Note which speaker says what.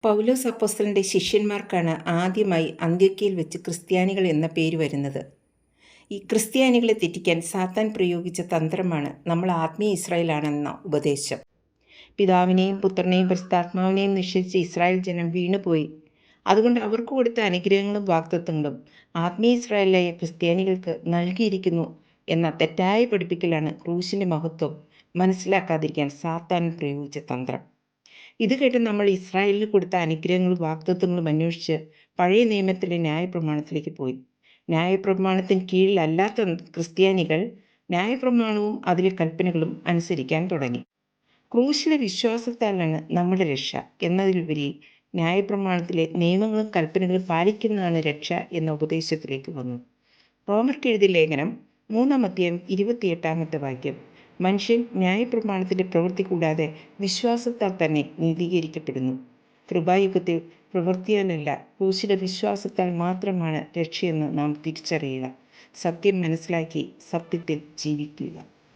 Speaker 1: പൗലോസ് അപ്പോസ്തലൻ്റെ ശിഷ്യന്മാർക്കാണ് ആദ്യമായി അന്ത്യോക്യയിൽ വെച്ച് ക്രിസ്ത്യാനികൾ എന്ന പേര് വരുന്നത്. ഈ ക്രിസ്ത്യാനികളെ തെറ്റിക്കാൻ സാത്താൻ പ്രയോഗിച്ച തന്ത്രമാണ് നമ്മൾ ആത്മീയ ഇസ്രായേലാണെന്ന ഉപദേശം. പിതാവിനെയും പുത്രനെയും പരിശുദ്ധാത്മാവിനെയും നിഷേധിച്ച് ഇസ്രായേൽ ജനം വീണുപോയി. അതുകൊണ്ട് അവർക്ക് കൊടുത്ത അനുഗ്രഹങ്ങളും വാഗ്ദത്തങ്ങളും ആത്മീയ ഇസ്രായേലായ ക്രിസ്ത്യാനികൾക്ക് നൽകിയിരിക്കുന്നു എന്ന തെറ്റായ പഠിപ്പിക്കലാണ് ക്രൂശിൻ്റെ മഹത്വം മനസ്സിലാക്കാതിരിക്കാൻ സാത്താൻ പ്രയോഗിച്ച തന്ത്രം. ഇത് കേട്ട് നമ്മൾ ഇസ്രായേലിന് കൊടുത്ത അനുഗ്രഹങ്ങളും വാഗ്ദത്തങ്ങളും അന്വേഷിച്ച് പഴയ നിയമത്തിലെ ന്യായപ്രമാണത്തിലേക്ക് പോയി. ന്യായപ്രമാണത്തിന് കീഴിലല്ലാത്ത ക്രിസ്ത്യാനികൾ ന്യായപ്രമാണവും അതിലെ കൽപ്പനകളും അനുസരിക്കാൻ തുടങ്ങി. ക്രൂശിലെ വിശ്വാസത്താലാണ് നമ്മുടെ രക്ഷ എന്നതിലുപരി ന്യായപ്രമാണത്തിലെ നിയമങ്ങളും കൽപ്പനകളും പാലിക്കുന്നതാണ് രക്ഷ എന്ന ഉപദേശത്തിലേക്ക് വന്നു. റോമർക്ക് എഴുതിയ ലേഖനം 3-28 വാക്യം: മനുഷ്യൻ ന്യായപ്രമാണത്തിൻ്റെ പ്രവൃത്തി കൂടാതെ വിശ്വാസത്താൽ തന്നെ നീതീകരിക്കപ്പെടുന്നു. കൃപായുഗത്തിൽ പ്രവൃത്തിയാലല്ല, ക്രൂശിലെ വിശ്വാസത്താൽ മാത്രമാണ് രക്ഷയെന്ന് നാം തിരിച്ചറിയുക. സത്യം മനസ്സിലാക്കി സത്യത്തിൽ ജീവിക്കുക.